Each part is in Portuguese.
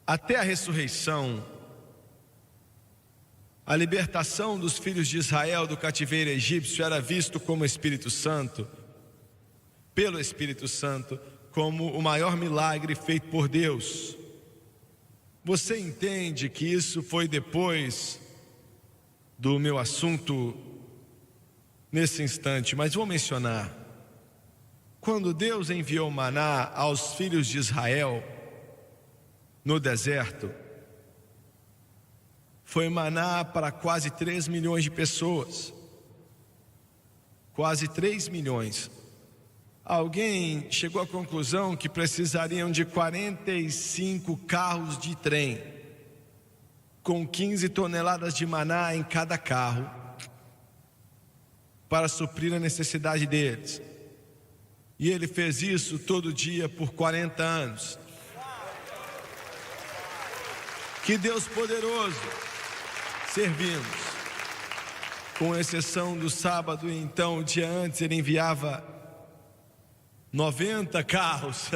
Até a ressurreição, a libertação dos filhos de Israel do cativeiro egípcio era visto como Espírito Santo, pelo Espírito Santo, como o maior milagre feito por Deus. Você entende que isso foi depois do meu assunto nesse instante, mas vou mencionar. Quando Deus enviou maná aos filhos de Israel no deserto, foi maná para quase 3 milhões de pessoas. Quase 3 milhões. Alguém chegou à conclusão que precisariam de 45 carros de trem, com 15 toneladas de maná em cada carro, para suprir a necessidade deles. E ele fez isso todo dia por 40 anos. Que Deus poderoso servimos. Com exceção do sábado, então, o dia antes, ele enviava 90 carros.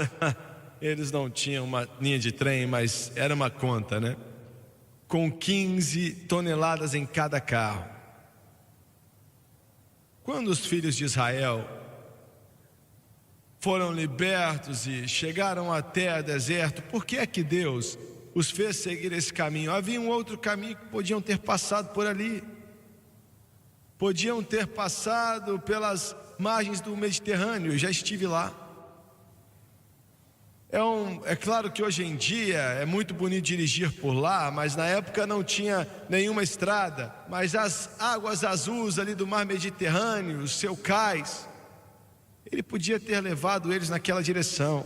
Eles não tinham uma linha de trem, mas era uma conta, né? Com 15 toneladas em cada carro. Quando os filhos de Israel foram libertos e chegaram até o deserto, por que é que Deus os fez seguir esse caminho? Havia um outro caminho que podiam ter passado por ali. Podiam ter passado pelas margens do Mediterrâneo. Eu já estive lá. É claro que hoje em dia é muito bonito dirigir por lá, mas na época não tinha nenhuma estrada. Mas as águas azuis ali do mar Mediterrâneo, o seu cais, ele podia ter levado eles naquela direção.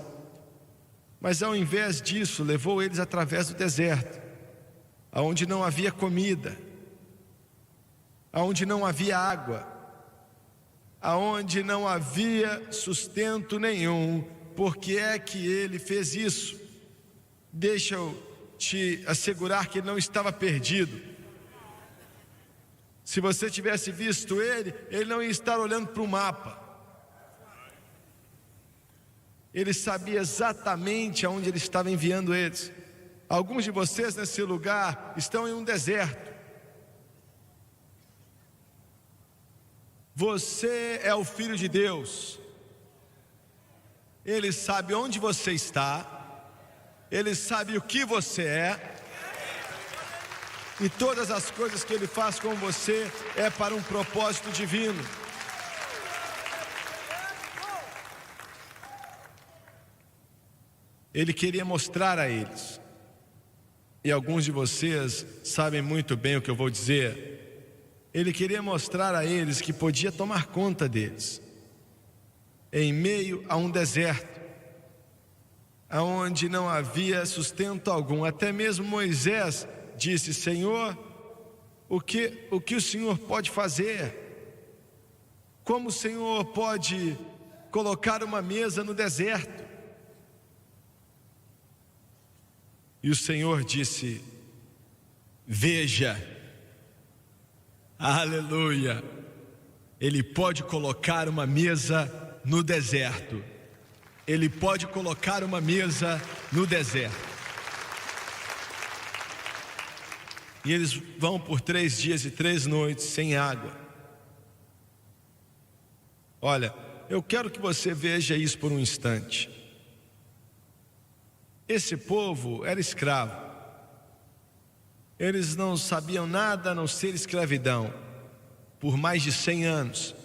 Mas ao invés disso, levou eles através do deserto, aonde não havia comida, aonde não havia água, aonde não havia sustento nenhum. Por que é que ele fez isso? Deixa eu te assegurar que ele não estava perdido. Se você tivesse visto ele não ia estar olhando para o mapa. Ele sabia exatamente aonde ele estava enviando eles. Alguns de vocês nesse lugar estão em um deserto. Você é o filho de Deus. Ele sabe onde você está. Ele sabe o que você é. E todas as coisas que ele faz com você é para um propósito divino. Ele queria mostrar a eles, e alguns de vocês sabem muito bem o que eu vou dizer. Ele queria mostrar a eles que podia tomar conta deles, em meio a um deserto, onde não havia sustento algum. Até mesmo Moisés disse: Senhor, o que o Senhor pode fazer? Como o Senhor pode colocar uma mesa no deserto? E o Senhor disse: veja, aleluia, Ele pode colocar uma mesa no deserto. Ele pode colocar uma mesa no deserto. E eles vão por 3 dias e 3 noites sem água. Olha, eu quero que você veja isso por um instante. Esse povo era escravo. Eles não sabiam nada a não ser escravidão por mais de 100 anos.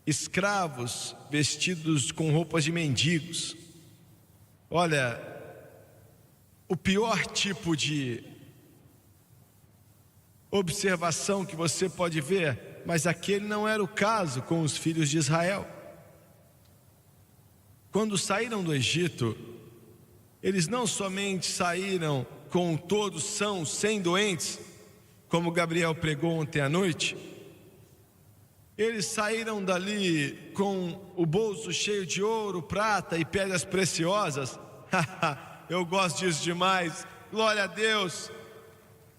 Escravos vestidos com roupas de mendigos. Olha, o pior tipo de observação que você pode ver, mas aquele não era o caso com os filhos de Israel. Quando saíram do Egito, eles não somente saíram com todos sãos, sem doentes, como Gabriel pregou ontem à noite. Eles saíram dali com o bolso cheio de ouro, prata e pedras preciosas. Eu gosto disso demais, glória a Deus.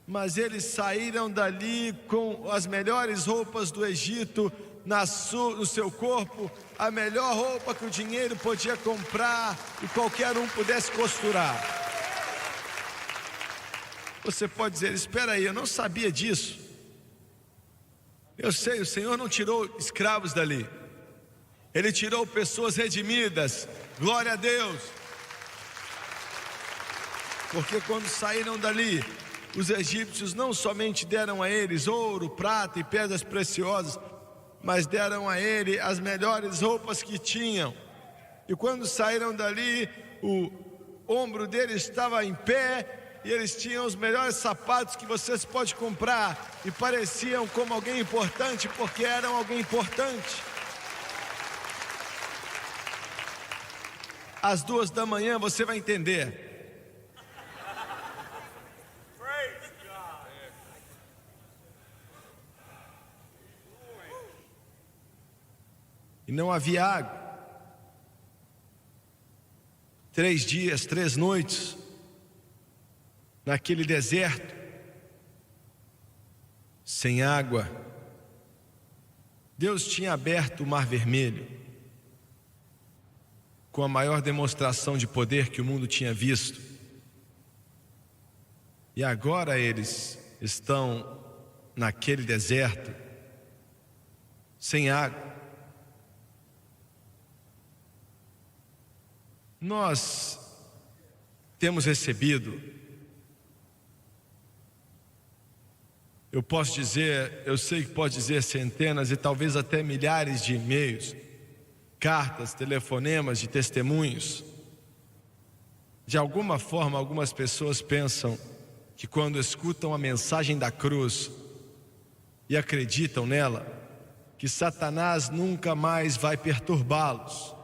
Mas eles saíram dali com as melhores roupas do Egito no seu corpo, a melhor roupa que o dinheiro podia comprar e qualquer um pudesse costurar. Você pode dizer: espera aí, eu não sabia disso. Eu sei, o Senhor não tirou escravos dali, Ele tirou pessoas redimidas. Glória a Deus. Porque quando saíram dali, os egípcios não somente deram a eles ouro, prata e pedras preciosas, mas deram a ele as melhores roupas que tinham. E quando saíram dali, o ombro deles estava em pé, e eles tinham os melhores sapatos que vocês podem comprar, e pareciam como alguém importante, porque eram alguém importante. Às 2 da manhã você vai entender. E não havia água. 3 dias, 3 noites, naquele deserto, sem água. Deus tinha aberto o Mar Vermelho, com a maior demonstração de poder que o mundo tinha visto. E agora eles estão naquele deserto, sem água. Nós temos recebido, eu posso dizer, eu sei que pode dizer centenas e talvez até milhares de e-mails, cartas, telefonemas de testemunhos. De alguma forma, algumas pessoas pensam que quando escutam a mensagem da cruz e acreditam nela, que Satanás nunca mais vai perturbá-los.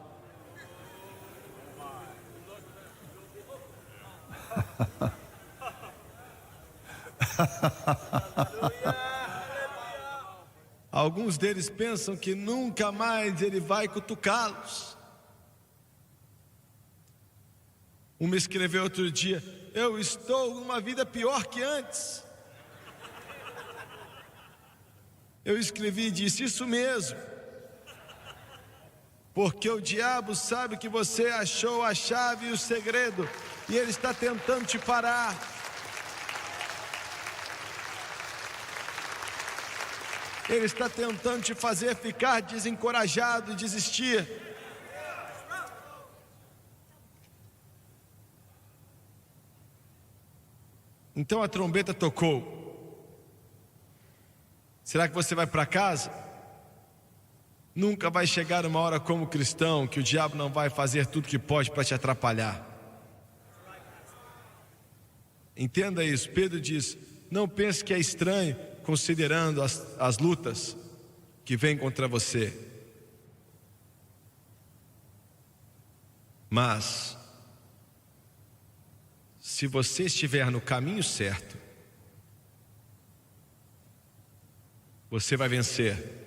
Alguns deles pensam que nunca mais ele vai cutucá-los. Me escreveu outro dia: eu estou numa vida pior que antes. Eu escrevi e disse: isso mesmo, porque o diabo sabe que você achou a chave e o segredo, e ele está tentando te parar. Ele está tentando te fazer ficar desencorajado e desistir. Então a trombeta tocou. Será que você vai para casa? Nunca vai chegar uma hora como cristão que o diabo não vai fazer tudo que pode para te atrapalhar. Entenda isso. Pedro diz: não pense que é estranho, considerando as lutas que vêm contra você. Mas se você estiver no caminho certo, você vai vencer.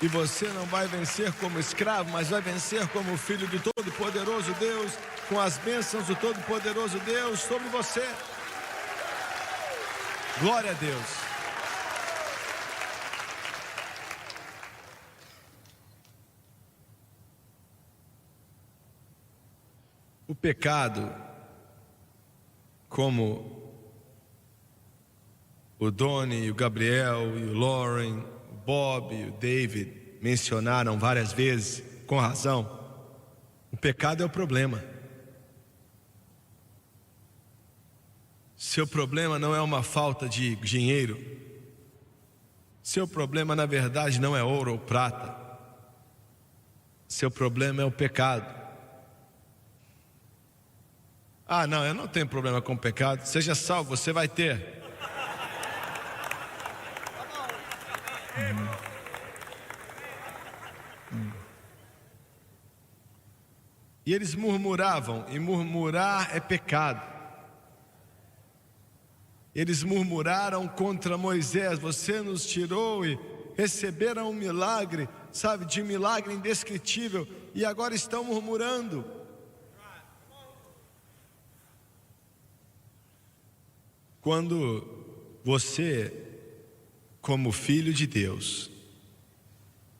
E você não vai vencer como escravo, mas vai vencer como filho do Todo-Poderoso Deus, com as bênçãos do Todo-Poderoso Deus sobre você. Glória a Deus. O pecado, como o Doni, o Gabriel e o Lauren, o Bob e o David mencionaram várias vezes, com razão, o pecado é o problema. Seu problema não é uma falta de dinheiro. Seu problema, na verdade, não é ouro ou prata. Seu problema é o pecado. Ah, não, eu não tenho problema com o pecado. Seja salvo, você vai ter. E eles murmuravam, e murmurar é pecado. Eles murmuraram contra Moisés: você nos tirou, e receberam um milagre, sabe, de milagre indescritível, e agora estão murmurando. Quando você, como filho de Deus,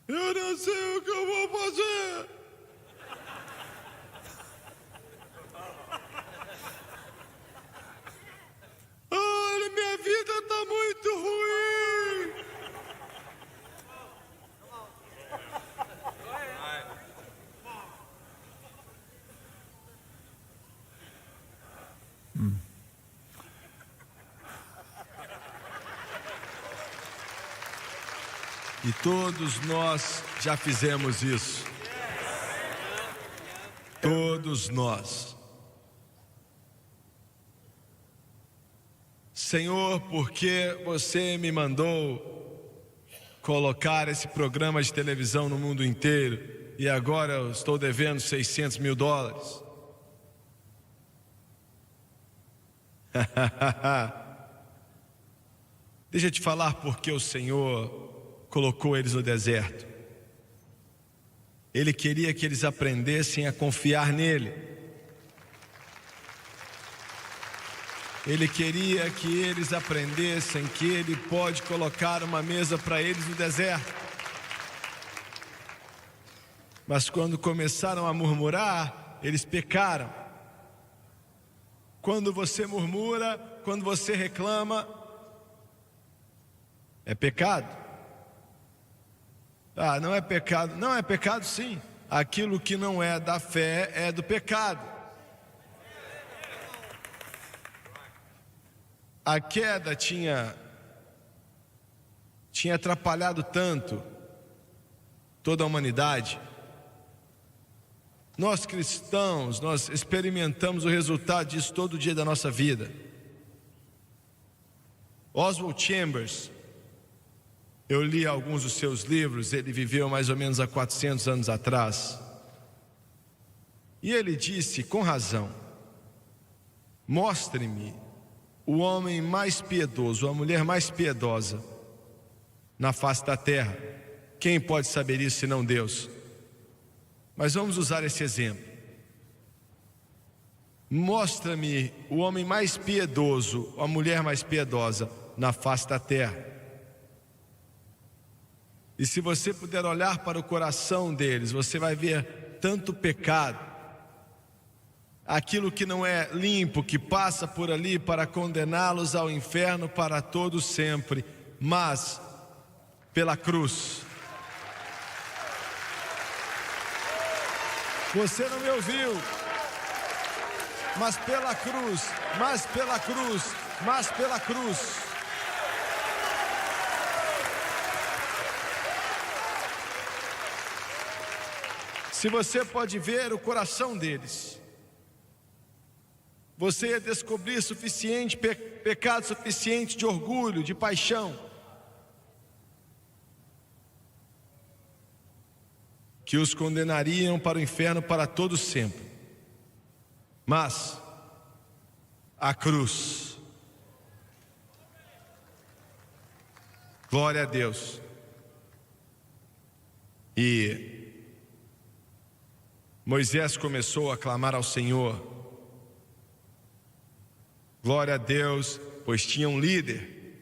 eu não sei o que eu vou fazer. E todos nós já fizemos isso. Todos nós. Senhor, porque você me mandou colocar esse programa de televisão no mundo inteiro e agora eu estou devendo $600 mil. Deixa eu te falar porque o Senhor colocou eles no deserto. Ele queria que eles aprendessem a confiar nele. Ele queria que eles aprendessem que Ele pode colocar uma mesa para eles no deserto. Mas quando começaram a murmurar, eles pecaram. Quando você murmura, quando você reclama, é pecado. Ah, não é pecado. Não é pecado, sim. Aquilo que não é da fé é do pecado. A queda tinha atrapalhado tanto toda a humanidade. Nós cristãos, nós experimentamos o resultado disso todo dia da nossa vida. Oswald Chambers, eu li alguns dos seus livros, ele viveu mais ou menos há 400 anos atrás. E ele disse, com razão, mostre-me o homem mais piedoso, a mulher mais piedosa na face da terra. Quem pode saber isso senão Deus? Mas vamos usar esse exemplo. Mostra-me o homem mais piedoso, a mulher mais piedosa na face da terra. E se você puder olhar para o coração deles, você vai ver tanto pecado, aquilo que não é limpo, que passa por ali para condená-los ao inferno para todo sempre, mas pela cruz. Você não me ouviu, mas pela cruz, mas pela cruz, mas pela cruz. Se você pode ver o coração deles, você ia descobrir pecado suficiente de orgulho, de paixão, que os condenariam para o inferno para todo sempre. Mas a cruz, glória a Deus. E Moisés começou a clamar ao Senhor. Glória a Deus, pois tinha um líder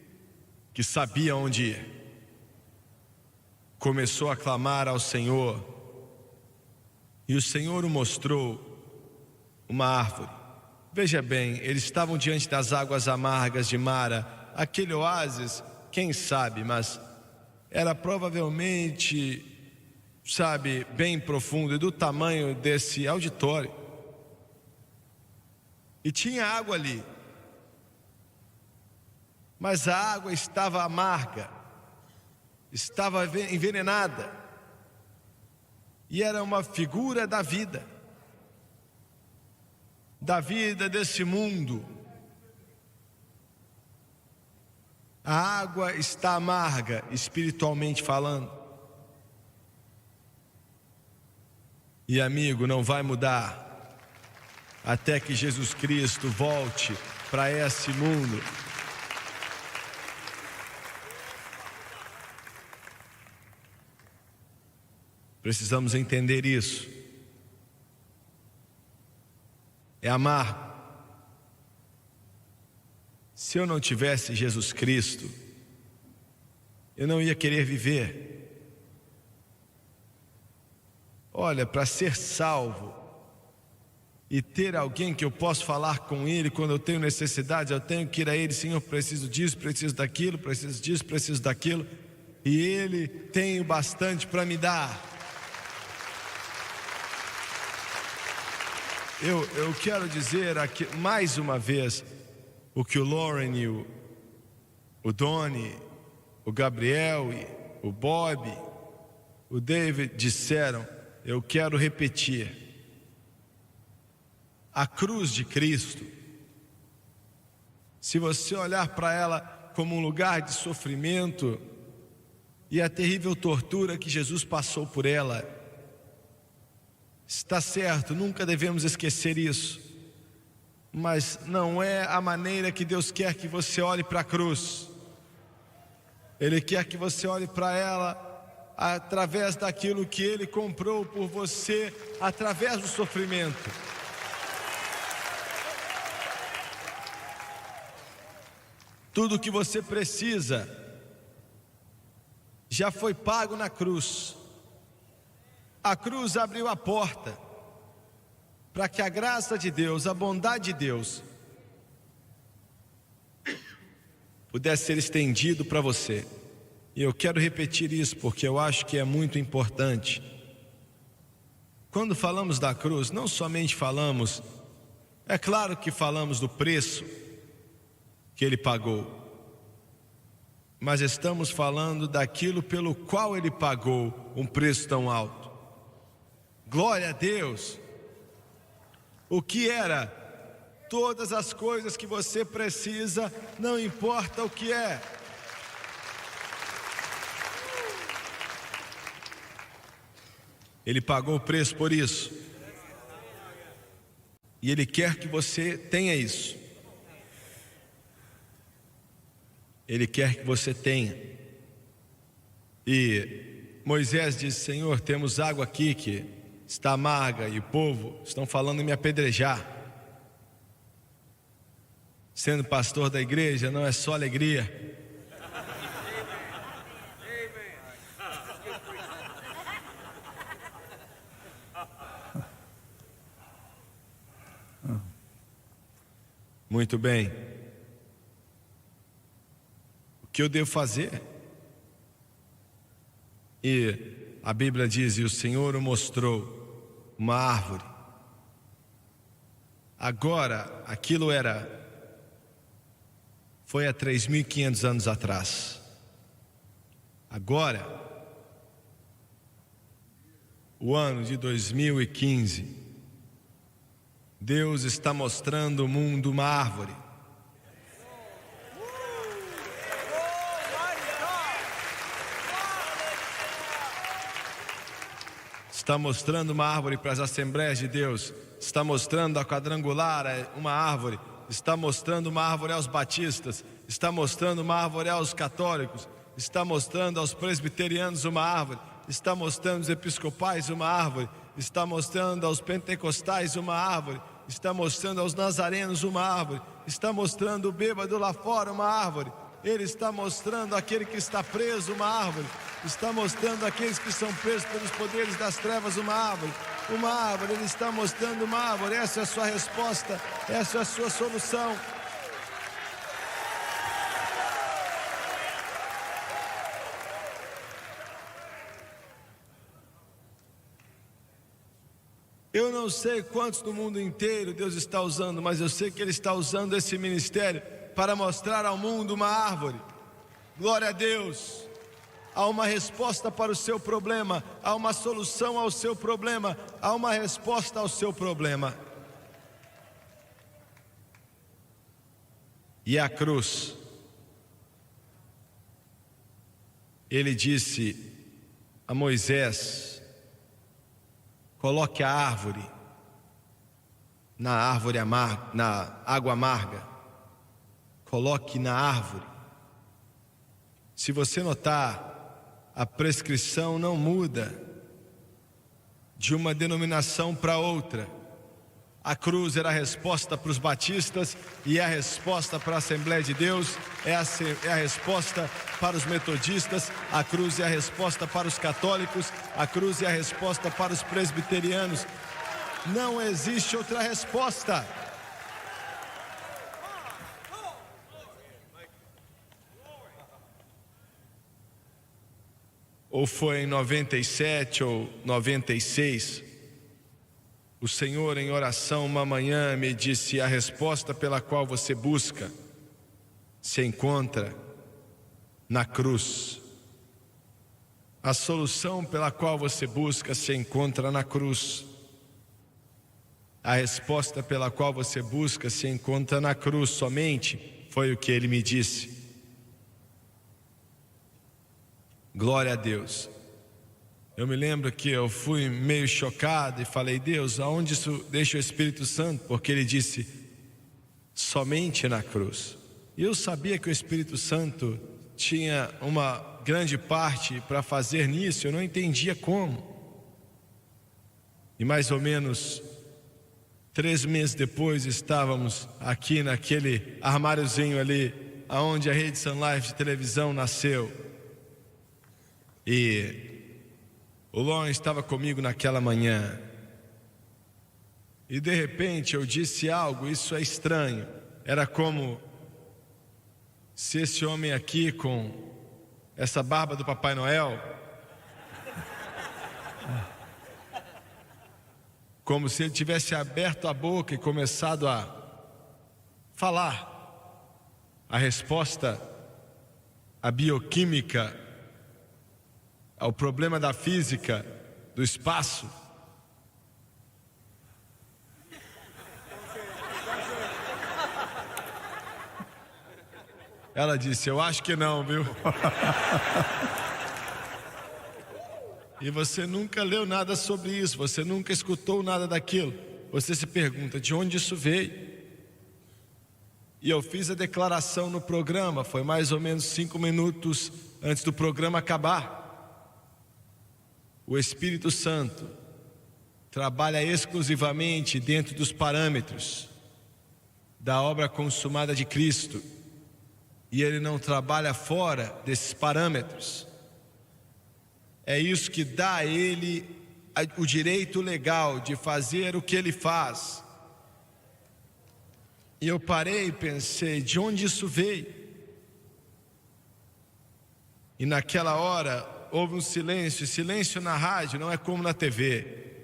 que sabia onde ir. Começou a clamar ao Senhor, e o Senhor o mostrou uma árvore. Veja bem, eles estavam diante das águas amargas de Mara. Aquele oásis, quem sabe, mas era provavelmente, bem profundo e do tamanho desse auditório. E tinha água ali. Mas a água estava amarga, estava envenenada, e era uma figura da vida desse mundo. A água está amarga, espiritualmente falando. E amigo, não vai mudar até que Jesus Cristo volte para esse mundo. Precisamos entender isso. É amargo. Se eu não tivesse Jesus Cristo, eu não ia querer viver. Olha, para ser salvo e ter alguém que eu possa falar com Ele quando eu tenho necessidade, eu tenho que ir a Ele: Senhor, preciso disso, preciso daquilo, preciso disso, preciso daquilo, e Ele tem o bastante para me dar. Eu quero dizer aqui mais uma vez o que o Lauren e o Donnie, o Gabriel o Bob, o David disseram, eu quero repetir. A cruz de Cristo, se você olhar para ela como um lugar de sofrimento e a terrível tortura que Jesus passou por ela, está certo, nunca devemos esquecer isso, mas não é a maneira que Deus quer que você olhe para a cruz. Ele quer que você olhe para ela através daquilo que Ele comprou por você, através do sofrimento. Tudo o que você precisa já foi pago na cruz. A cruz abriu a porta para que a graça de Deus, a bondade de Deus pudesse ser estendido para você. E eu quero repetir isso porque eu acho que é muito importante. Quando falamos da cruz, não somente falamos, é claro que falamos do preço que Ele pagou, mas estamos falando daquilo pelo qual Ele pagou um preço tão alto. Glória a Deus! O que era? Todas as coisas que você precisa, não importa o que é. Ele pagou o preço por isso. E Ele quer que você tenha isso. Ele quer que você tenha. E Moisés disse, Senhor, temos água aqui que está amarga e o povo estão falando em me apedrejar. Sendo pastor da igreja não é só alegria. Muito bem. O que eu devo fazer? E a Bíblia diz, e o Senhor o mostrou uma árvore. Agora, aquilo foi há 3.500 anos atrás. Agora, o ano de 2015, Deus está mostrando ao mundo uma árvore. Está mostrando uma árvore para as Assembleias de Deus. Está mostrando a quadrangular uma árvore. Está mostrando uma árvore aos batistas. Está mostrando uma árvore aos católicos. Está mostrando aos presbiterianos uma árvore. Está mostrando aos episcopais uma árvore. Está mostrando aos pentecostais uma árvore. Está mostrando aos nazarenos uma árvore. Está mostrando o bêbado lá fora uma árvore. Ele está mostrando aquele que está preso uma árvore. Está mostrando aqueles que são presos pelos poderes das trevas uma árvore. Uma árvore, Ele está mostrando uma árvore. Essa é a sua resposta, essa é a sua solução. Eu não sei quantos no mundo inteiro Deus está usando, mas eu sei que Ele está usando esse ministério para mostrar ao mundo uma árvore. Glória a Deus. Há uma resposta para o seu problema, há uma solução ao seu problema, há uma resposta ao seu problema. E a cruz, Ele disse a Moisés, coloque a árvore na árvore amarga, na água amarga. Coloque na árvore. Se você notar, a prescrição não muda de uma denominação para outra. A cruz era a resposta para os batistas e é a resposta para a Assembleia de Deus, é a resposta para os metodistas, a cruz é a resposta para os católicos, a cruz é a resposta para os presbiterianos. Não existe outra resposta. Ou foi em 97 ou 96, o Senhor em oração uma manhã me disse, a resposta pela qual você busca se encontra na cruz. A solução pela qual você busca se encontra na cruz. A resposta pela qual você busca se encontra na cruz somente, foi o que ele me disse. Glória a Deus. Eu me lembro que eu fui meio chocado e falei: Deus, aonde isso deixa o Espírito Santo? Porque ele disse: somente na cruz. E eu sabia que o Espírito Santo tinha uma grande parte para fazer nisso, eu não entendia como. E mais ou menos 3 meses depois estávamos aqui naquele armáriozinho ali, aonde a Rede Sun Life de televisão nasceu. E o Lon estava comigo naquela manhã. E de repente eu disse algo, isso é estranho. Era como se esse homem aqui com essa barba do Papai Noel, como se ele tivesse aberto a boca e começado a falar a resposta, a bioquímica, ao problema da física, do espaço. Ela disse: eu acho que não, viu? E você nunca leu nada sobre isso, você nunca escutou nada daquilo. Você se pergunta: de onde isso veio? E eu fiz a declaração no programa, foi mais ou menos 5 minutos antes do programa acabar. O Espírito Santo trabalha exclusivamente dentro dos parâmetros da obra consumada de Cristo. E ele não trabalha fora desses parâmetros. É isso que dá a ele o direito legal de fazer o que ele faz. E eu parei e pensei: de onde isso veio? E naquela hora houve um silêncio. Silêncio na rádio não é como na TV.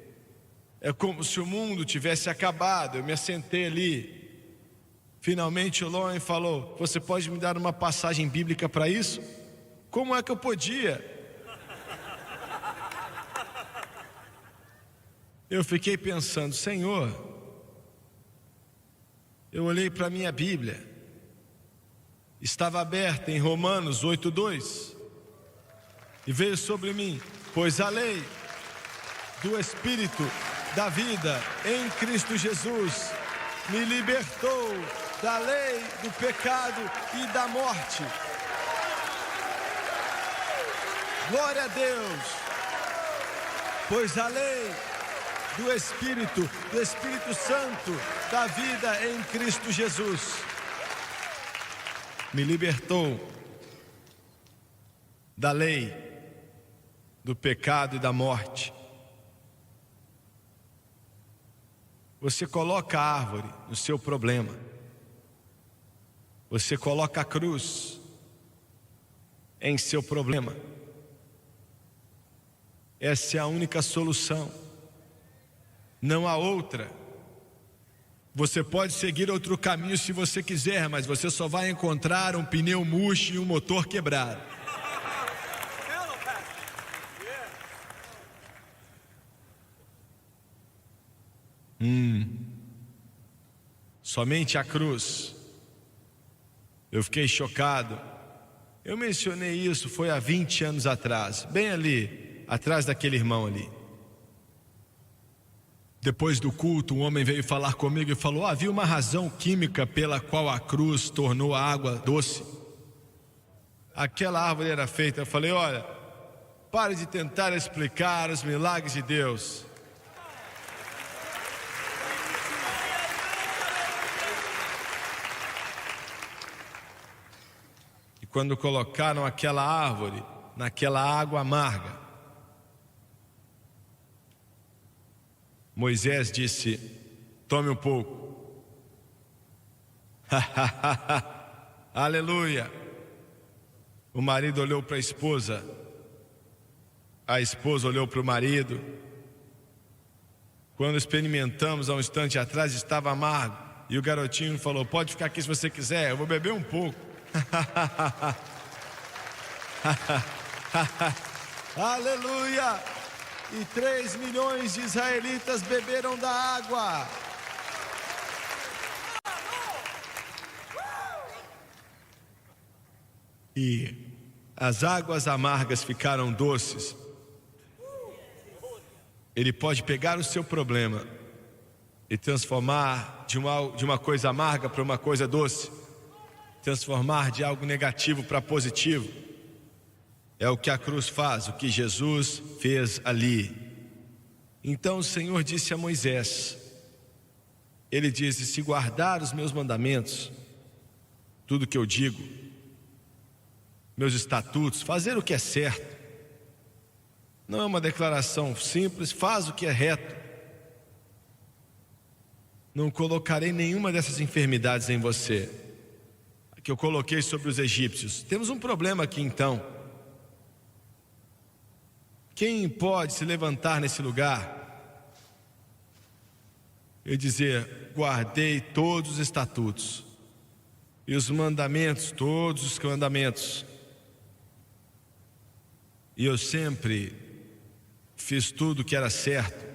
É como se o mundo tivesse acabado. Eu me assentei ali. Finalmente o Loen falou: você pode me dar uma passagem bíblica para isso? Como é que eu podia? Eu fiquei pensando: Senhor, eu olhei para a minha Bíblia, estava aberta em Romanos 8:2, e veio sobre mim: pois a lei do Espírito da vida em Cristo Jesus me libertou da lei do pecado e da morte. Glória a Deus. Pois a lei do Espírito Santo da vida em Cristo Jesus me libertou da lei do pecado e da morte. Você coloca a árvore no seu problema. Você coloca a cruz em seu problema. Essa é a única solução. Não há outra. Você pode seguir outro caminho se você quiser, mas você só vai encontrar um pneu murcho e um motor quebrado. Somente a cruz. Eu fiquei chocado. Eu mencionei isso, foi há 20 anos atrás, bem ali, atrás daquele irmão ali. Depois do culto, um homem veio falar comigo e falou: havia uma razão química pela qual a cruz tornou a água doce. Aquela árvore era feita. Eu falei: olha, pare de tentar explicar os milagres de Deus. E quando colocaram aquela árvore naquela água amarga, Moisés disse: tome um pouco. Aleluia. O marido olhou para a esposa olhou para o marido. Quando experimentamos há um instante atrás, estava amargo. E o garotinho falou: pode ficar aqui se você quiser, eu vou beber um pouco. Aleluia! E 3 milhões de israelitas beberam da água. E as águas amargas ficaram doces. Ele pode pegar o seu problema e transformar de uma coisa amarga para uma coisa doce. Transformar de algo negativo para positivo. É o que a cruz faz, o que Jesus fez ali. Então o Senhor disse a Moisés, ele disse: se guardar os meus mandamentos, tudo que eu digo, meus estatutos, fazer o que é certo, não é uma declaração simples, faz o que é reto. Não colocarei nenhuma dessas enfermidades em você, que eu coloquei sobre os egípcios. Temos um problema aqui então. Quem pode se levantar nesse lugar e dizer: guardei todos os estatutos e os mandamentos, todos os mandamentos, e eu sempre fiz tudo que era certo?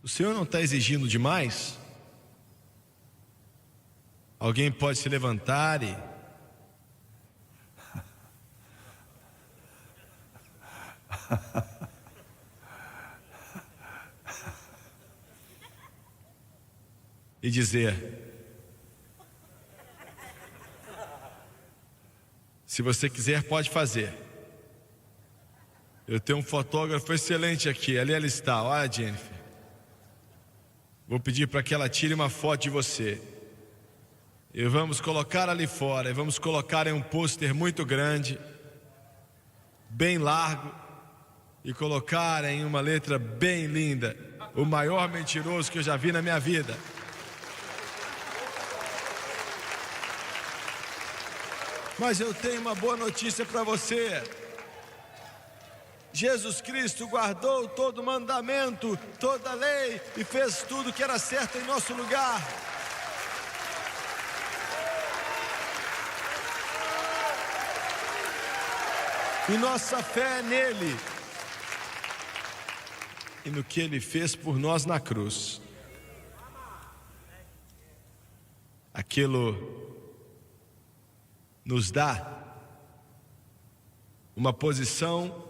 O Senhor não está exigindo demais? Alguém pode se levantar e dizer: se você quiser, pode fazer. Eu tenho um fotógrafo excelente aqui, ali ela está, olha, Jennifer. Vou pedir para que ela tire uma foto de você. E vamos colocar ali fora, e vamos colocar em um pôster muito grande, bem largo, e colocar em uma letra bem linda: o maior mentiroso que eu já vi na minha vida. Mas eu tenho uma boa notícia para você. Jesus Cristo guardou todo mandamento, toda lei, e fez tudo que era certo em nosso lugar. E nossa fé é nele e no que ele fez por nós na cruz. Aquilo nos dá uma posição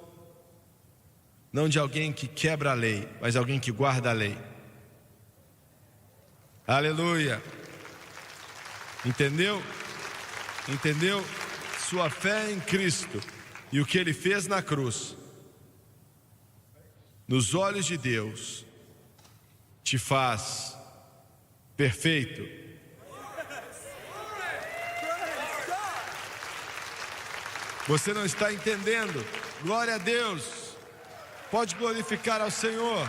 não de alguém que quebra a lei, mas alguém que guarda a lei. Aleluia! Entendeu? Entendeu? Sua fé em Cristo e o que ele fez na cruz, nos olhos de Deus, te faz perfeito. Você não está entendendo? Glória a Deus. Pode glorificar ao Senhor.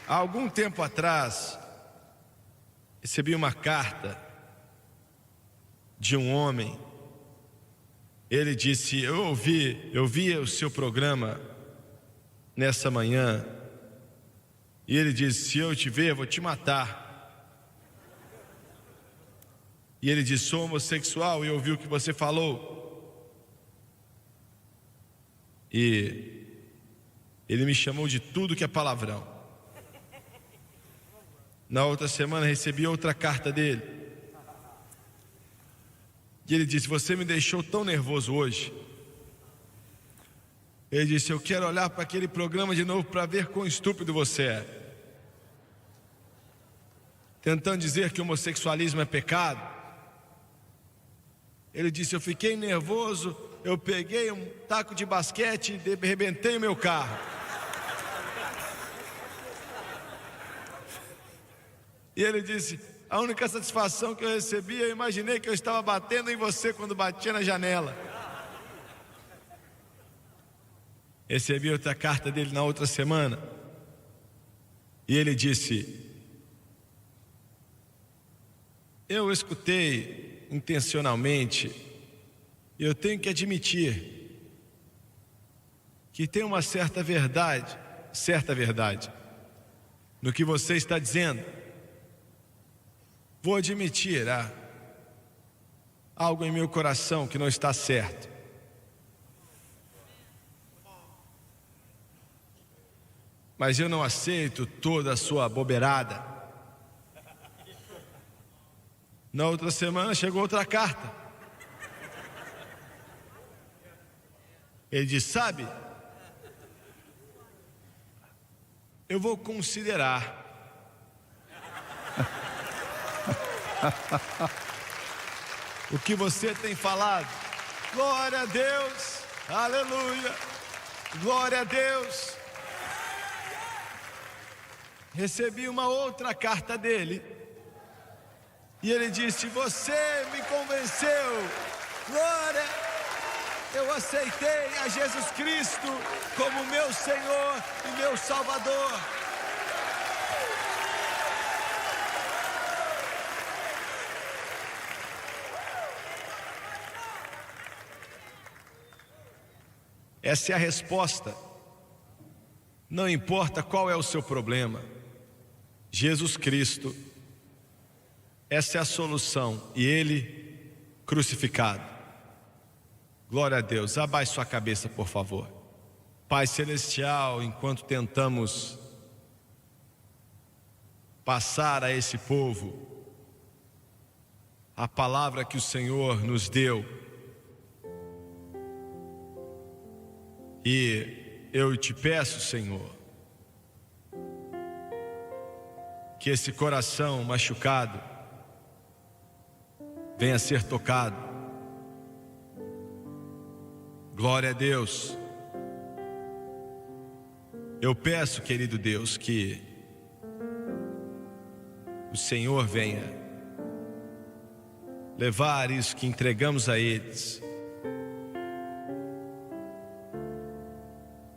Há algum tempo atrás, recebi uma carta de um homem. Ele disse: eu vi o seu programa nessa manhã, e ele disse: se eu te ver, eu vou te matar. E ele disse: sou homossexual e eu ouvi o que você falou. E ele me chamou de tudo que é palavrão. Na outra semana recebi outra carta dele. E ele disse: você me deixou tão nervoso hoje. Ele disse: eu quero olhar para aquele programa de novo para ver quão estúpido você é. Tentando dizer que o homossexualismo é pecado. Ele disse: eu fiquei nervoso, eu peguei um taco de basquete e arrebentei o meu carro. E ele disse: a única satisfação que eu recebi, eu imaginei que eu estava batendo em você quando batia na janela. Recebi outra carta dele na outra semana. E ele disse: eu escutei intencionalmente, e eu tenho que admitir que tem uma certa verdade no que você está dizendo. Vou admitir, algo em meu coração que não está certo. Mas eu não aceito toda a sua bobeirada. Na outra semana chegou outra carta. Ele diz: sabe, eu vou considerar. O que você tem falado. Glória a Deus, aleluia, glória a Deus. Recebi uma outra carta dele e ele disse: você me convenceu, glória, eu aceitei a Jesus Cristo como meu Senhor e meu Salvador. Essa é a resposta. Não importa qual é o seu problema, Jesus Cristo, essa é a solução, e Ele crucificado. Glória a Deus. Abaixe sua cabeça, por favor. Pai Celestial, enquanto tentamos passar a esse povo a palavra que o Senhor nos deu, e eu te peço, Senhor, que esse coração machucado venha a ser tocado. Glória a Deus. Eu peço, querido Deus, que o Senhor venha levar isso que entregamos a eles,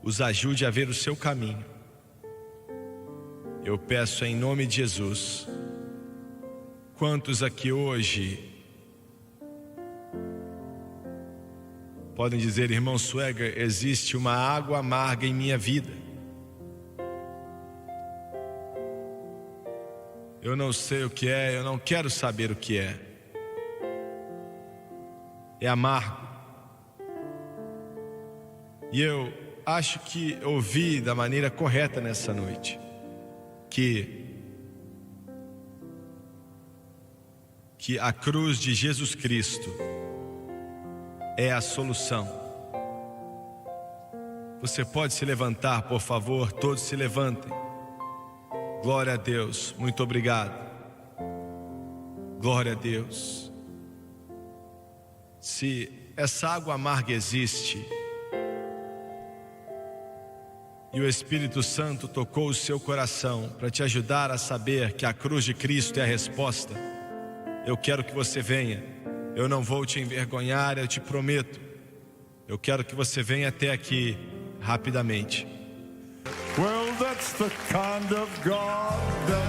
os ajude a ver o seu caminho. Eu peço em nome de Jesus. Quantos aqui hoje podem dizer: irmão Swagger, existe uma água amarga em minha vida. Eu não sei o que é, eu não quero saber o que é. É amargo. E eu acho que ouvi da maneira correta nessa noite que a cruz de Jesus Cristo é a solução. Você pode se levantar, por favor? Todos se levantem. Glória a Deus, muito obrigado. Glória a Deus. Se essa água amarga existe e o Espírito Santo tocou o seu coração para te ajudar a saber que a cruz de Cristo é a resposta, eu quero que você venha. Eu não vou te envergonhar, eu te prometo. Eu quero que você venha até aqui rapidamente. Well, that's the kind of God that